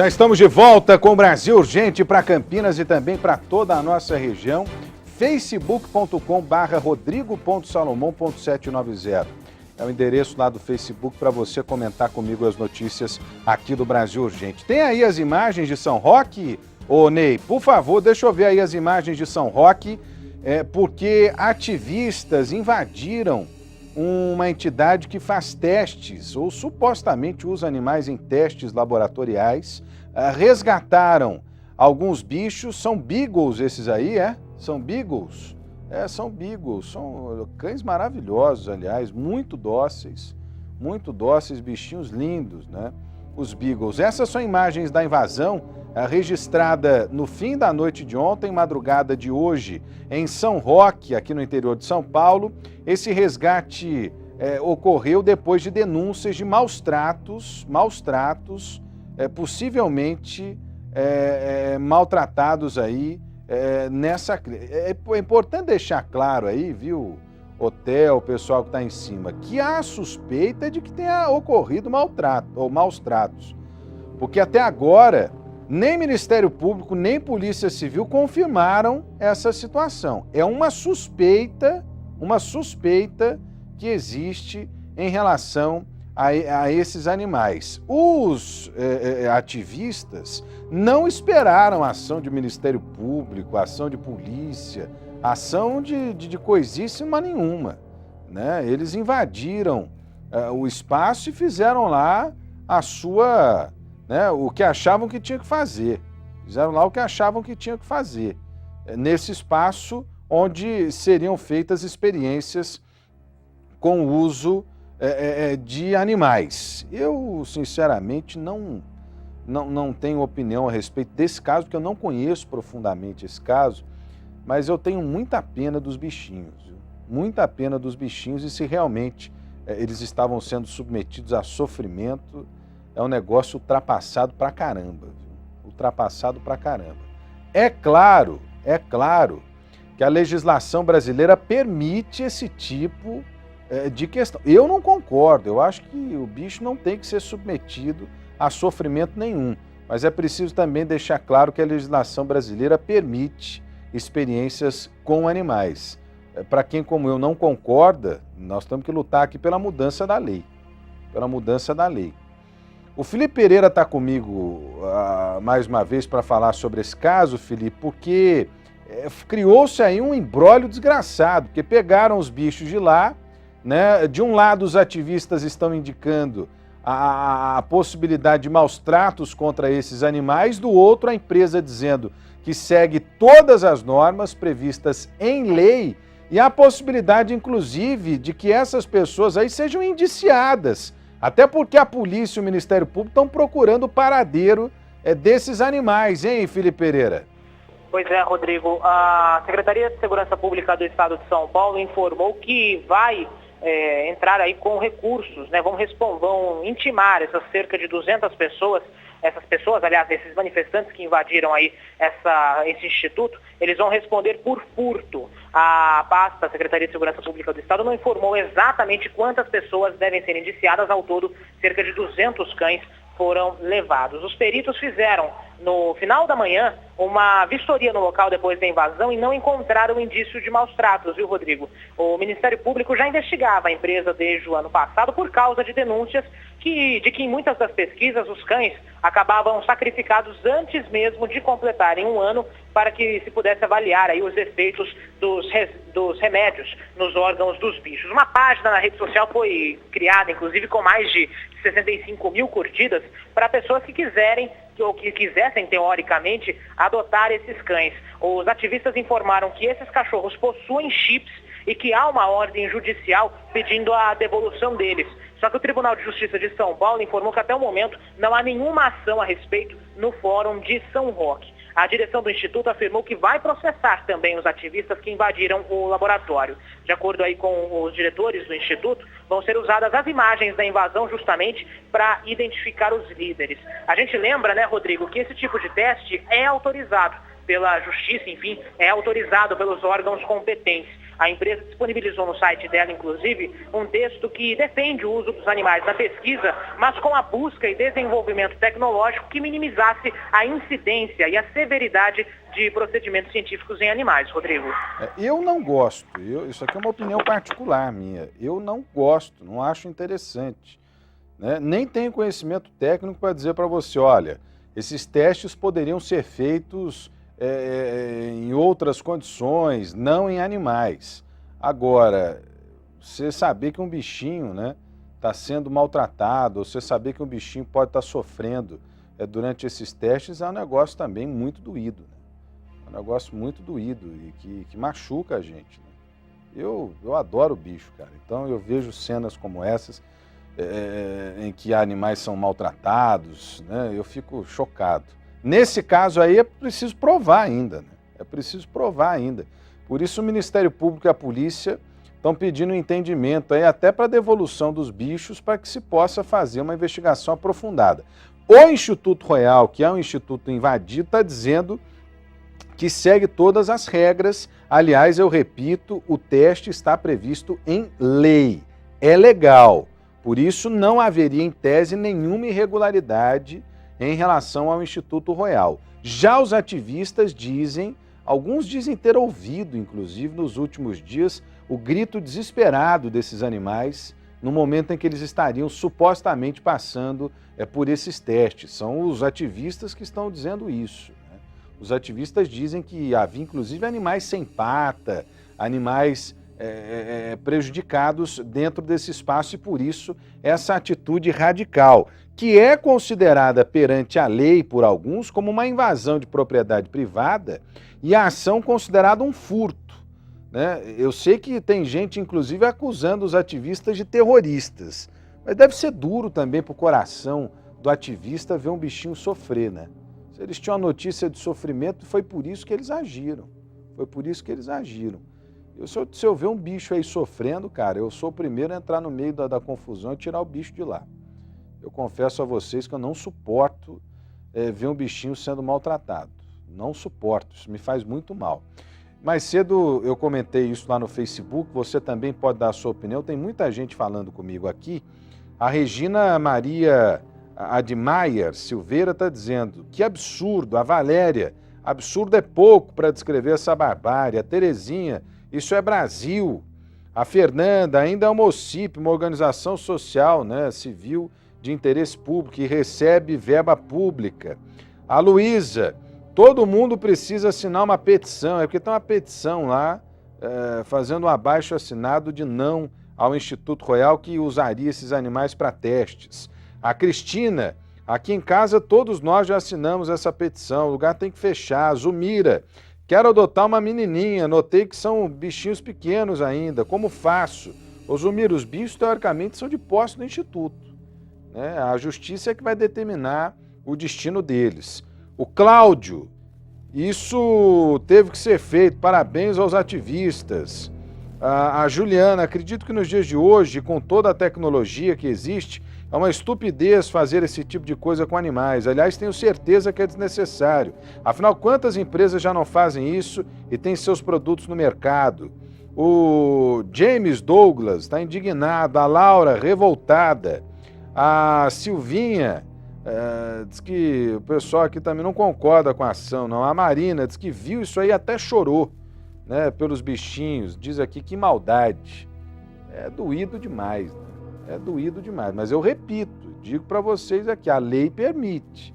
Já estamos de volta com o Brasil Urgente para Campinas e também para toda a nossa região. facebook.com/rodrigo.salomão.790. É o endereço lá do Facebook para você comentar comigo as notícias aqui do Brasil Urgente. Tem aí as imagens de São Roque? Ô Ney, por favor, deixa eu ver aí as imagens de São Roque, porque ativistas invadiram uma entidade que faz testes, ou supostamente usa animais em testes laboratoriais, resgataram alguns bichos, são beagles esses aí, São beagles? São beagles, são cães maravilhosos, aliás, muito dóceis, bichinhos lindos, né? Os beagles. Essas são imagens da invasão registrada no fim da noite de ontem, madrugada de hoje, em São Roque, aqui no interior de São Paulo. Esse resgate ocorreu depois de denúncias de maus tratos, possivelmente maltratados aí nessa... É importante deixar claro aí, viu, hotel, pessoal que está em cima, que há suspeita de que tenha ocorrido maltrato ou maus tratos. Porque até agora, nem Ministério Público, nem Polícia Civil confirmaram essa situação. É uma suspeita que existe em relação a esses animais. Os ativistas não esperaram ação de Ministério Público, ação de polícia, ação de coisíssima nenhuma, né? Eles invadiram o espaço e fizeram lá a sua... o que achavam que tinha que fazer. Fizeram lá o que achavam que tinha que fazer. Nesse espaço onde seriam feitas experiências com o uso de animais. Eu, sinceramente, não tenho opinião a respeito desse caso, porque eu não conheço profundamente esse caso, mas eu tenho muita pena dos bichinhos. Viu? Muita pena dos bichinhos, e se realmente eles estavam sendo submetidos a sofrimento, é um negócio ultrapassado pra caramba, viu? Ultrapassado pra caramba. É claro que a legislação brasileira permite esse tipo de questão. Eu não concordo, eu acho que o bicho não tem que ser submetido a sofrimento nenhum, mas é preciso também deixar claro que a legislação brasileira permite experiências com animais. Para quem como eu não concorda, nós temos que lutar aqui pela mudança da lei. O Felipe Pereira está comigo mais uma vez para falar sobre esse caso, Felipe, porque criou-se aí um imbróglio desgraçado, porque pegaram os bichos de lá, né? De um lado, os ativistas estão indicando a possibilidade de maus tratos contra esses animais, do outro, a empresa dizendo que segue todas as normas previstas em lei e a possibilidade, inclusive, de que essas pessoas aí sejam indiciadas. Até porque a polícia e o Ministério Público estão procurando o paradeiro desses animais, hein, Felipe Pereira? Pois é, Rodrigo. A Secretaria de Segurança Pública do Estado de São Paulo informou que vai entrar aí com recursos, né? Vão intimar essas cerca de 200 pessoas. Essas pessoas, aliás, esses manifestantes que invadiram aí esse instituto, eles vão responder por furto. A pasta, a Secretaria de Segurança Pública do Estado, não informou exatamente quantas pessoas devem ser indiciadas. Ao todo, cerca de 200 cães foram levados. Os peritos fizeram, no final da manhã, uma vistoria no local depois da invasão e não encontraram indício de maus tratos, viu, Rodrigo? O Ministério Público já investigava a empresa desde o ano passado por causa de denúncias de que em muitas das pesquisas os cães acabavam sacrificados antes mesmo de completarem um ano, para que se pudesse avaliar aí os efeitos dos remédios nos órgãos dos bichos. Uma página na rede social foi criada, inclusive, com mais de 65 mil curtidas, para pessoas que quisessem, teoricamente, adotar esses cães. Os ativistas informaram que esses cachorros possuem chips e que há uma ordem judicial pedindo a devolução deles. Só que o Tribunal de Justiça de São Paulo informou que até o momento não há nenhuma ação a respeito no Fórum de São Roque. A direção do Instituto afirmou que vai processar também os ativistas que invadiram o laboratório. De acordo aí com os diretores do Instituto, vão ser usadas as imagens da invasão justamente para identificar os líderes. A gente lembra, né, Rodrigo, que esse tipo de teste é autorizado pela Justiça, enfim, é autorizado pelos órgãos competentes. A empresa disponibilizou no site dela, inclusive, um texto que defende o uso dos animais na pesquisa, mas com a busca e desenvolvimento tecnológico que minimizasse a incidência e a severidade de procedimentos científicos em animais. Rodrigo. Eu não gosto, isso aqui é uma opinião particular minha, eu não gosto, não acho interessante, né? Nem tenho conhecimento técnico para dizer para você, olha, esses testes poderiam ser feitos em outras condições, não em animais. Agora, você saber que um bichinho, né, está sendo maltratado, ou você saber que um bichinho pode estar sofrendo durante esses testes, é um negócio também muito doído, né? É um negócio muito doído e que machuca a gente, né? Eu adoro bicho, cara. Então eu vejo cenas como essas, em que animais são maltratados, né? Eu fico chocado. Nesse caso aí é preciso provar ainda, né? É preciso provar ainda. Por isso o Ministério Público e a polícia estão pedindo um entendimento aí até para a devolução dos bichos para que se possa fazer uma investigação aprofundada. O Instituto Royal, que é um instituto invadido, está dizendo que segue todas as regras. Aliás, eu repito, o teste está previsto em lei. É legal. Por isso não haveria em tese nenhuma irregularidade em relação ao Instituto Royal. Já os ativistas dizem, alguns dizem ter ouvido, inclusive, nos últimos dias, o grito desesperado desses animais no momento em que eles estariam supostamente passando por esses testes. São os ativistas que estão dizendo isso, né? Os ativistas dizem que havia, inclusive, animais sem pata, animais prejudicados dentro desse espaço e, por isso, essa atitude radical, que é considerada perante a lei por alguns como uma invasão de propriedade privada e a ação considerada um furto, né? Eu sei que tem gente, inclusive, acusando os ativistas de terroristas, mas deve ser duro também para o coração do ativista ver um bichinho sofrer, né? Se eles tinham a notícia de sofrimento, foi por isso que eles agiram. Foi por isso que eles agiram. Se eu ver um bicho aí sofrendo, cara, eu sou o primeiro a entrar no meio da confusão e tirar o bicho de lá. Eu confesso a vocês que eu não suporto ver um bichinho sendo maltratado. Não suporto, isso me faz muito mal. Mais cedo eu comentei isso lá no Facebook, você também pode dar a sua opinião, tem muita gente falando comigo aqui. A Regina Maria Admaier Silveira está dizendo, que absurdo, a Valéria, absurdo é pouco para descrever essa barbárie. A Terezinha, isso é Brasil. A Fernanda, ainda é uma OCIP, uma organização social, né, civil de interesse público, que recebe verba pública. A Luísa, todo mundo precisa assinar uma petição, porque tem uma petição lá, fazendo um abaixo-assinado de não ao Instituto Royal que usaria esses animais para testes. A Cristina, aqui em casa todos nós já assinamos essa petição, o lugar tem que fechar. A Zumira, quero adotar uma menininha, notei que são bichinhos pequenos ainda, como faço? Ô Zumira, os bichos teoricamente são de posse do Instituto, né? A justiça é que vai determinar o destino deles. O Cláudio, isso teve que ser feito, parabéns aos ativistas. A Juliana, acredito que nos dias de hoje, com toda a tecnologia que existe, é uma estupidez fazer esse tipo de coisa com animais. Aliás, tenho certeza que é desnecessário. Afinal, quantas empresas já não fazem isso e têm seus produtos no mercado? O James Douglas está indignado, a Laura revoltada, a Silvinha diz que o pessoal aqui também não concorda com a ação, não. A Marina diz que viu isso aí e até chorou, né, pelos bichinhos. Diz aqui que maldade. É doído demais, né? É doído demais, mas eu repito, digo para vocês aqui, a lei permite.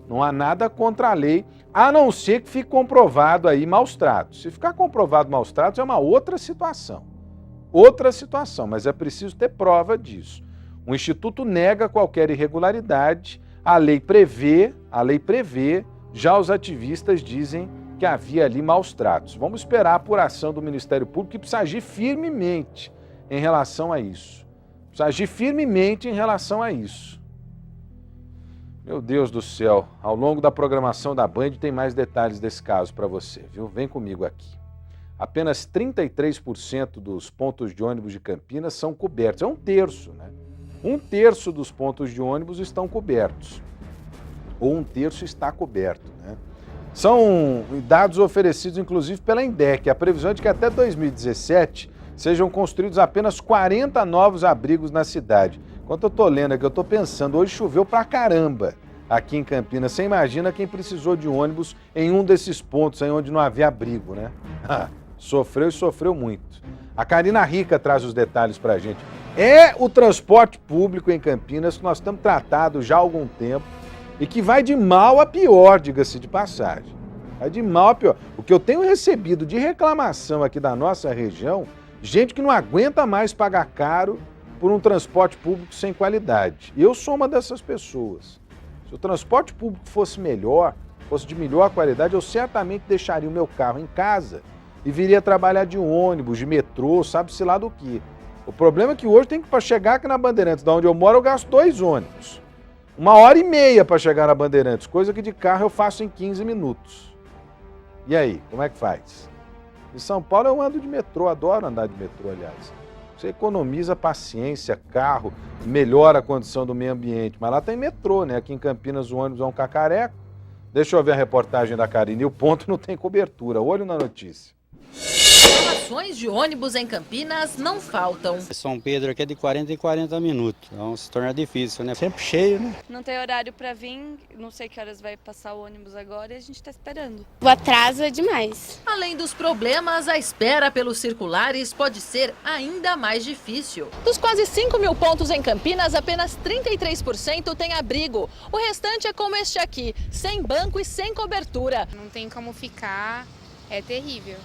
Não há nada contra a lei, a não ser que fique comprovado aí maus tratos. Se ficar comprovado maus tratos é uma outra situação, mas é preciso ter prova disso. O Instituto nega qualquer irregularidade, a lei prevê, já os ativistas dizem que havia ali maus tratos. Vamos esperar a apuração do Ministério Público, que precisa agir firmemente em relação a isso. Meu Deus do céu, ao longo da programação da Band tem mais detalhes desse caso para você, viu? Vem comigo aqui. Apenas 33% dos pontos de ônibus de Campinas são cobertos. É um terço, né? Um terço dos pontos de ônibus estão cobertos. Ou um terço está coberto, né? São dados oferecidos, inclusive, pela INDEC. A previsão é de que até 2017 sejam construídos apenas 40 novos abrigos na cidade. Enquanto eu estou lendo aqui, eu estou pensando, hoje choveu pra caramba aqui em Campinas. Você imagina quem precisou de ônibus em um desses pontos aí onde não havia abrigo, né? Sofreu e sofreu muito. A Karina Rica traz os detalhes pra gente. É o transporte público em Campinas que nós estamos tratando já há algum tempo e que vai de mal a pior, diga-se de passagem. Vai de mal a pior. O que eu tenho recebido de reclamação aqui da nossa região, gente que não aguenta mais pagar caro por um transporte público sem qualidade. E eu sou uma dessas pessoas. Se o transporte público fosse melhor, fosse de melhor qualidade, eu certamente deixaria o meu carro em casa e viria trabalhar de ônibus, de metrô, sabe-se lá do que. O problema é que hoje tem que, para chegar aqui na Bandeirantes, da onde eu moro, eu gasto 2 ônibus. 1h30 para chegar na Bandeirantes, coisa que de carro eu faço em 15 minutos. E aí, como é que faz? Em São Paulo eu ando de metrô, adoro andar de metrô, aliás. Você economiza paciência, carro, melhora a condição do meio ambiente. Mas lá tem metrô, né? Aqui em Campinas o ônibus é um cacareco. Deixa eu ver a reportagem da Karine. E o ponto não tem cobertura. Olho na notícia. Reclamações de ônibus em Campinas não faltam. São Pedro aqui é de 40 em 40 minutos, então se torna difícil, né? Sempre cheio, né? Não tem horário para vir, não sei que horas vai passar o ônibus agora e a gente está esperando. O atraso é demais. Além dos problemas, a espera pelos circulares pode ser ainda mais difícil. Dos quase 5.000 pontos em Campinas, apenas 33% tem abrigo. O restante é como este aqui, sem banco e sem cobertura. Não tem como ficar, é terrível.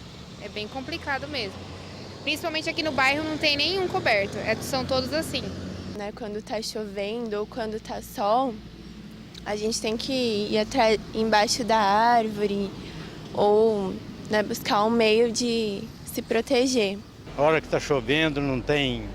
É bem complicado mesmo. Principalmente aqui no bairro não tem nenhum coberto, são todos assim. Quando tá chovendo ou quando tá sol, a gente tem que ir embaixo da árvore ou buscar um meio de se proteger. A hora que tá chovendo não tem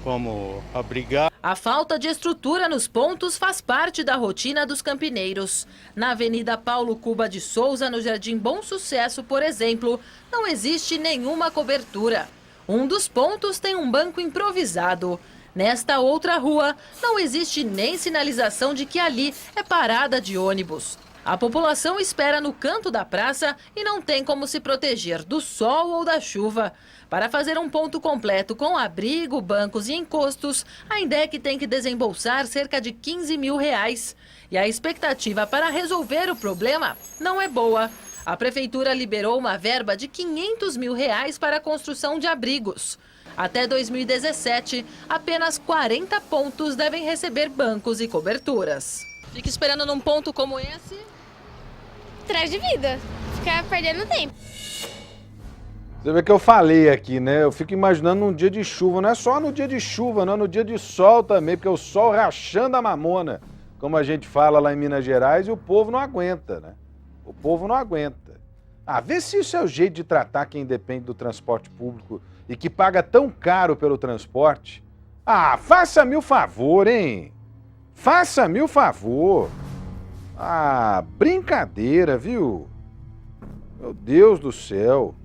como abrigar. A falta de estrutura nos pontos faz parte da rotina dos campineiros. Na Avenida Paulo Cuba de Souza, no Jardim Bom Sucesso, por exemplo, não existe nenhuma cobertura. Um dos pontos tem um banco improvisado. Nesta outra rua, não existe nem sinalização de que ali é parada de ônibus. A população espera no canto da praça e não tem como se proteger do sol ou da chuva. Para fazer um ponto completo com abrigo, bancos e encostos, a INDEC tem que desembolsar cerca de R$15.000. E a expectativa para resolver o problema não é boa. A prefeitura liberou uma verba de R$500 mil para a construção de abrigos. Até 2017, apenas 40 pontos devem receber bancos e coberturas. Fica esperando num ponto como esse? Traz de vida, ficar perdendo tempo. Você vê que eu falei aqui, né? Eu fico imaginando num dia de chuva. Não é só no dia de chuva, não, no dia de sol também, porque o sol rachando a mamona, como a gente fala lá em Minas Gerais, e o povo não aguenta, né? O povo não aguenta. Vê se isso é o jeito de tratar quem depende do transporte público e que paga tão caro pelo transporte. Faça-me o favor, hein? Faça-me o favor. Brincadeira, viu? Meu Deus do céu.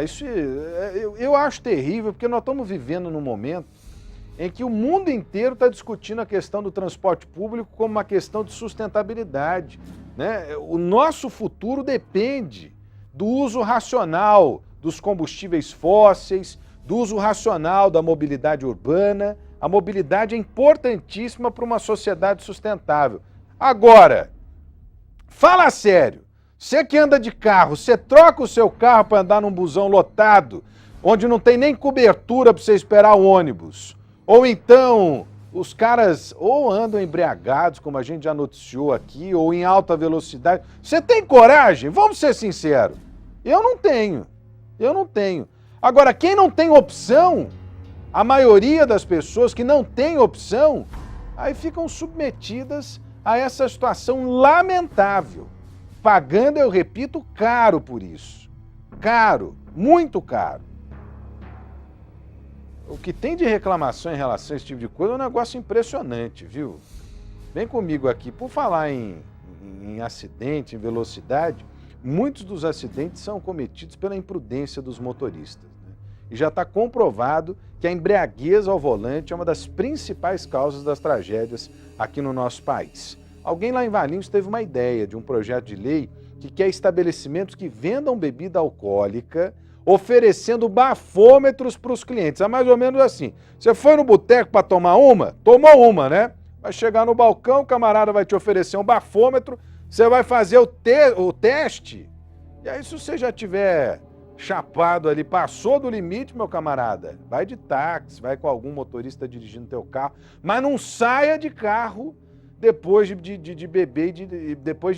Isso eu acho terrível, porque nós estamos vivendo num momento em que o mundo inteiro está discutindo a questão do transporte público como uma questão de sustentabilidade, né? O nosso futuro depende do uso racional dos combustíveis fósseis, do uso racional da mobilidade urbana. A mobilidade é importantíssima para uma sociedade sustentável. Agora, fala sério. Você que anda de carro, você troca o seu carro para andar num busão lotado, onde não tem nem cobertura para você esperar o ônibus. Ou então, os caras ou andam embriagados, como a gente já noticiou aqui, ou em alta velocidade. Você tem coragem? Vamos ser sinceros. Eu não tenho. Agora, quem não tem opção, a maioria das pessoas que não tem opção, aí ficam submetidas a essa situação lamentável. Pagando, eu repito, caro por isso. Caro, muito caro. O que tem de reclamação em relação a esse tipo de coisa é um negócio impressionante, viu? Vem comigo aqui. Por falar em acidente, em velocidade, muitos dos acidentes são cometidos pela imprudência dos motoristas, né? E já está comprovado que a embriaguez ao volante é uma das principais causas das tragédias aqui no nosso país. Alguém lá em Valinhos teve uma ideia de um projeto de lei que quer estabelecimentos que vendam bebida alcoólica oferecendo bafômetros para os clientes. É mais ou menos assim. Você foi no boteco para tomar uma? Tomou uma, né? Vai chegar no balcão, o camarada vai te oferecer um bafômetro, você vai fazer o teste, e aí se você já tiver chapado ali, passou do limite, meu camarada, vai de táxi, vai com algum motorista dirigindo teu carro, mas não saia de carro depois de beber, depois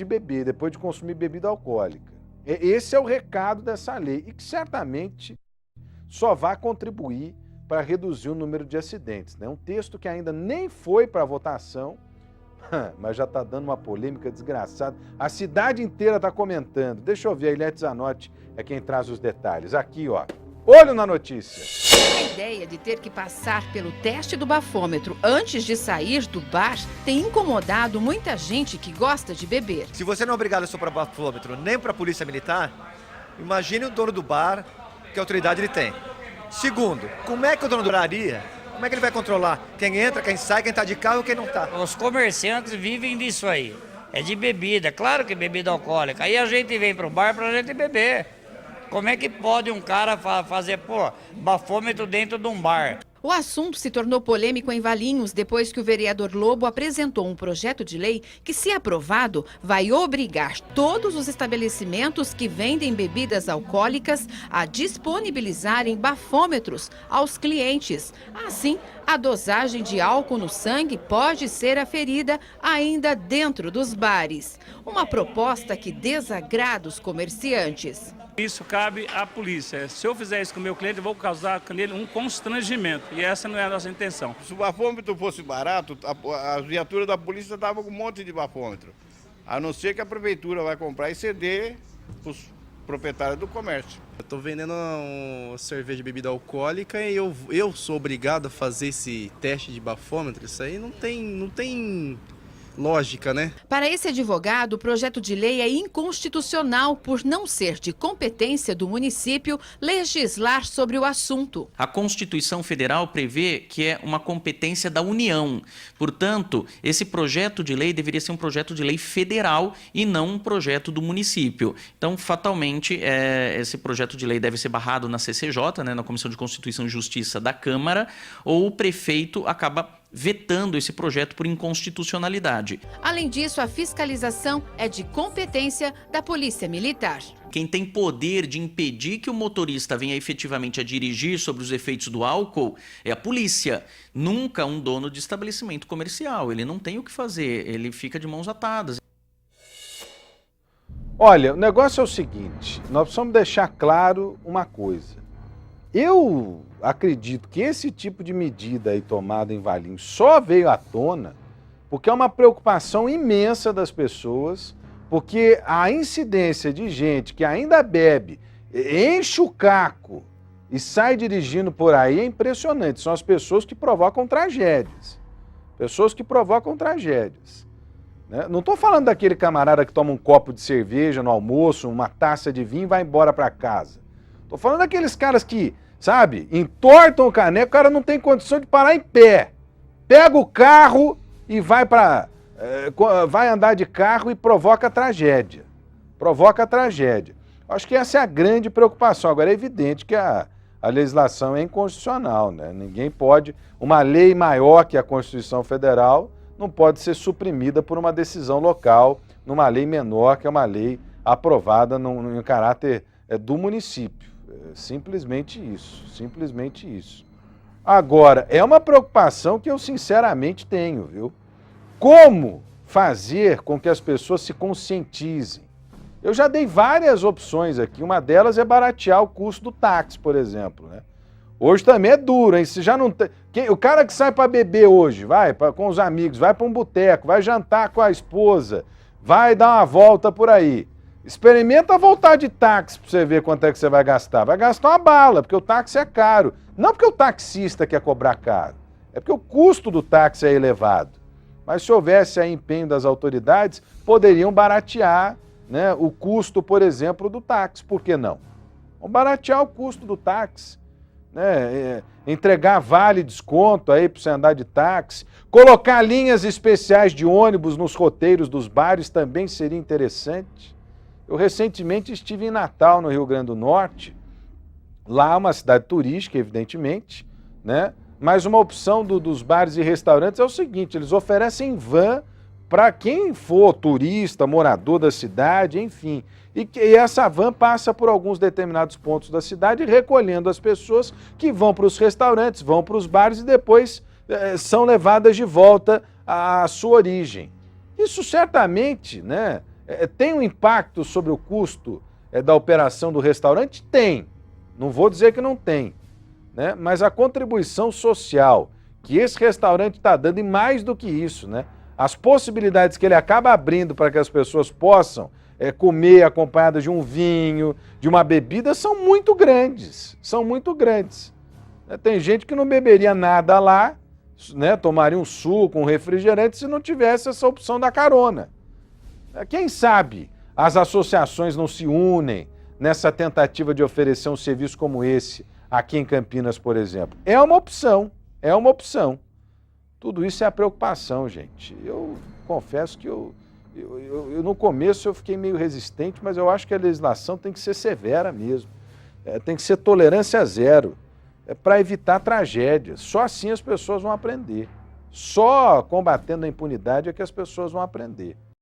de consumir bebida alcoólica. Esse é o recado dessa lei e que certamente só vai contribuir para reduzir o número de acidentes. É um texto que ainda nem foi para votação, mas já está dando uma polêmica desgraçada. A cidade inteira está comentando. Deixa eu ver, a Ilete Zanotti é quem traz os detalhes. Aqui, ó. Olho na notícia. A ideia de ter que passar pelo teste do bafômetro antes de sair do bar tem incomodado muita gente que gosta de beber. Se você não é obrigado a soprar bafômetro nem para a polícia militar, imagine o dono do bar, que autoridade ele tem. Segundo, como é que o dono do braria, como é que ele vai controlar quem entra, quem sai, quem está de carro e quem não está? Os comerciantes vivem disso aí. É de bebida, claro que bebida alcoólica. Aí a gente vem pro bar pra gente beber. Como é que pode um cara fazer, bafômetro dentro de um bar? O assunto se tornou polêmico em Valinhos depois que o vereador Lobo apresentou um projeto de lei que, se aprovado, vai obrigar todos os estabelecimentos que vendem bebidas alcoólicas a disponibilizarem bafômetros aos clientes. Assim, a dosagem de álcool no sangue pode ser aferida ainda dentro dos bares. Uma proposta que desagrada os comerciantes. Isso cabe à polícia. Se eu fizer isso com o meu cliente, eu vou causar nele um constrangimento. E essa não é a nossa intenção. Se o bafômetro fosse barato, a viatura da polícia estava com um monte de bafômetro. A não ser que a prefeitura vai comprar e ceder para os proprietários do comércio. Eu estou vendendo cerveja de bebida alcoólica e eu sou obrigado a fazer esse teste de bafômetro. Isso aí não tem lógica, né? Para esse advogado, o projeto de lei é inconstitucional por não ser de competência do município legislar sobre o assunto. A Constituição Federal prevê que é uma competência da União. Portanto, esse projeto de lei deveria ser um projeto de lei federal e não um projeto do município. Então, fatalmente, esse projeto de lei deve ser barrado na CCJ, né, na Comissão de Constituição e Justiça da Câmara, ou o prefeito acaba vetando esse projeto por inconstitucionalidade. Além disso, a fiscalização é de competência da Polícia Militar. Quem tem poder de impedir que o motorista venha efetivamente a dirigir sobre os efeitos do álcool é a polícia. Nunca um dono de estabelecimento comercial. Ele não tem o que fazer, ele fica de mãos atadas. Olha, o negócio é o seguinte, nós precisamos deixar claro uma coisa. Eu acredito que esse tipo de medida aí tomada em Valinhos só veio à tona porque é uma preocupação imensa das pessoas, porque a incidência de gente que ainda bebe, enche o caco e sai dirigindo por aí é impressionante. São as pessoas que provocam tragédias. Pessoas que provocam tragédias. Né? Não estou falando daquele camarada que toma um copo de cerveja no almoço, uma taça de vinho e vai embora para casa. Estou falando daqueles caras que, sabe, entortam o caneco, o cara não tem condição de parar em pé. Pega o carro e vai andar de carro e provoca tragédia. Provoca tragédia. Acho que essa é a grande preocupação. Agora, é evidente que a legislação é inconstitucional, né? Ninguém pode... Uma lei maior que a Constituição Federal não pode ser suprimida por uma decisão local, numa lei menor, que é uma lei aprovada em caráter do município. Simplesmente isso, simplesmente isso. Agora, é uma preocupação que eu sinceramente tenho, viu? Como fazer com que as pessoas se conscientizem? Eu já dei várias opções aqui, uma delas é baratear o custo do táxi, por exemplo, né? Hoje também é duro, hein? Se já não tem... O cara que sai para beber hoje, vai com os amigos, vai para um boteco, vai jantar com a esposa, vai dar uma volta por aí. Experimenta voltar de táxi para você ver quanto é que você vai gastar. Vai gastar uma bala, porque o táxi é caro. Não porque o taxista quer cobrar caro, é porque o custo do táxi é elevado. Mas se houvesse aí empenho das autoridades, poderiam baratear, né, o custo, por exemplo, do táxi. Por que não? Vamos baratear o custo do táxi. né? Entregar vale desconto aí para você andar de táxi, colocar linhas especiais de ônibus nos roteiros dos bares também seria interessante. Eu recentemente estive em Natal, no Rio Grande do Norte, lá é uma cidade turística, evidentemente, né? Mas uma opção dos bares e restaurantes é o seguinte, eles oferecem van para quem for turista, morador da cidade, enfim. E essa van passa por alguns determinados pontos da cidade, recolhendo as pessoas que vão para os restaurantes, vão para os bares e depois são levadas de volta à sua origem. Isso certamente, né, tem um impacto sobre o custo da operação do restaurante? Tem. Não vou dizer que não tem, né? Mas a contribuição social que esse restaurante está dando, e mais do que isso, né? As possibilidades que ele acaba abrindo para que as pessoas possam comer acompanhadas de um vinho, de uma bebida, são muito grandes. São muito grandes. Tem gente que não beberia nada lá, né? Tomaria um suco, um refrigerante, se não tivesse essa opção da carona. Quem sabe as associações não se unem nessa tentativa de oferecer um serviço como esse aqui em Campinas, por exemplo. É uma opção, é uma opção. Tudo isso é a preocupação, gente. Eu confesso que eu no começo eu fiquei meio resistente, mas eu acho que a legislação tem que ser severa mesmo. Tem que ser tolerância zero, para evitar tragédias. Só assim as pessoas vão aprender. Só combatendo a impunidade é que as pessoas vão aprender.